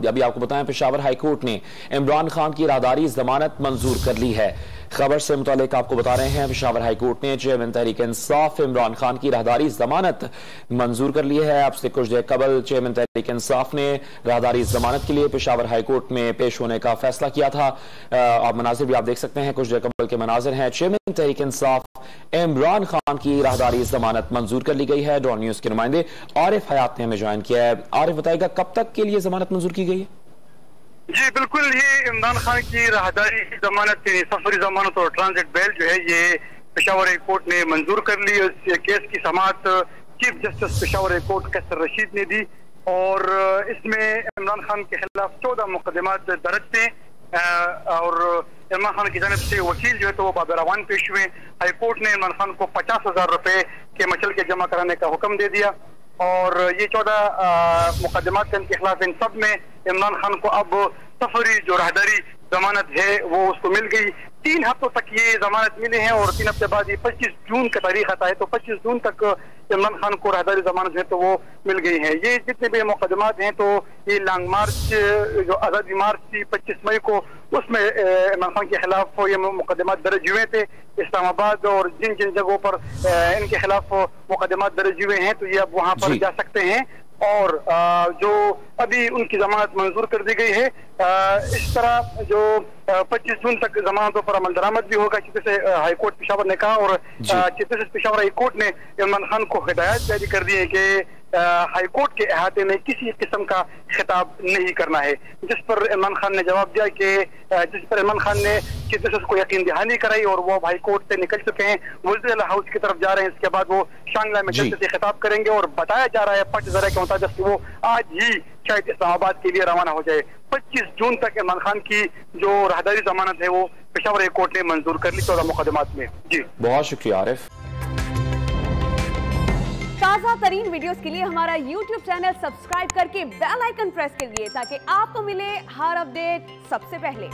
अभी आपको बताएं पेशावर हाई कोर्ट ने इमरान खान की राहदारी जमानत मंजूर कर ली है। खबर से मुतालिक आपको बता रहे हैं पेशावर हाई कोर्ट ने चेयरमैन तहरीक इंसाफ इमरान खान की राहदारी जमानत मंजूर कर ली है। आपसे कुछ देर कबल चेयरमैन तहरीक इंसाफ ने राहदारी जमानत के लिए पेशावर हाई कोर्ट में पेश होने का फैसला किया था। आप मनाजिर भी आप देख सकते हैं, कुछ देर कबल के मनाजिर हैं। चेयरमैन तहरीक इंसाफ इमरान खान की राहदारी जमानत मंजूर कर ली गई है। डॉन न्यूज के नुमाइंदे आरिफ हयात ने हमें ज्वाइन किया है। आरिफ बताएगा कब तक के लिए जमानत मंजूर की गई है? जी बिल्कुल, ये इमरान खान की राहदारी जमानत सफरी जमानत और ट्रांजिट बेल जो है ये पेशावर हाई कोर्ट ने मंजूर कर ली। इस केस की समाअत chief justice Peshawar high court Qaiser Rashid ने दी और इसमें इमरान खान के खिलाफ 14 मुकदमात दर्ज थे और इमरान खान की जानिब से वकील जो है तो वो बाबरावान पेश हुए। हाई कोर्ट ने इमरान खान को 50,000 रुपए के मचल के जमा कराने का हुक्म दे दिया और ये 14 मुकदमात इनके खिलाफ, इन सब में इमरान खान को अब सफरी जो राहदारी जमानत है वो उसको मिल गई। 3 हफ्तों तक ये जमानत मिले हैं और 3 हफ्ते बाद ये 25 जून का तारीख आता है तो 25 जून तक इमरान खान को राहदारी जमानत है तो वो मिल गई है। ये जितने भी मुकदमात हैं तो ये लॉन्ग मार्च जो आज़ादी मार्च थी 25 मई को, उसमें इमरान खान के खिलाफ ये मुकदमात दर्ज हुए थे इस्लामाबाद और जिन जिन जगहों पर इनके खिलाफ मुकदमात दर्ज हुए हैं तो ये अब वहाँ पर जा सकते हैं और जो अभी उनकी जमानत मंजूर कर दी गई है। इस तरह जो 25 जून तक जमानतों पर अमल दरामद भी होगा, जैसे हाई कोर्ट पेशावर ने कहा और chief justice Peshawar high court ने इमरान खान को हिदायत जारी कर दी है कि हाई कोर्ट के अहाते में किसी किस्म का खिताब नहीं करना है, जिस पर इमरान खान ने जवाब दिया कि जिस पर इमरान खान ने चीफ जस्टिस को यकीन दहानी कराई और वो हाई कोर्ट से निकल चुके हैं, वज़ीर हाउस की तरफ जा रहे हैं। इसके बाद वो शांगला में जल्द से खिताब करेंगे और बताया जा रहा है पट जरा के मुताबिक कि वो आज ही शायद इस्लामाबाद के लिए रवाना हो जाए। 25 जून तक इमरान खान की जो राहदारी जमानत है वो पेशावर हाई कोर्ट ने मंजूर कर ली 14 मुकदमात में। जी बहुत शुक्रिया आरिफ। ताज़ा तरीन वीडियोस के लिए हमारा YouTube चैनल सब्सक्राइब करके बेल आइकन प्रेस कीजिए ताकि आपको मिले हर अपडेट सबसे पहले।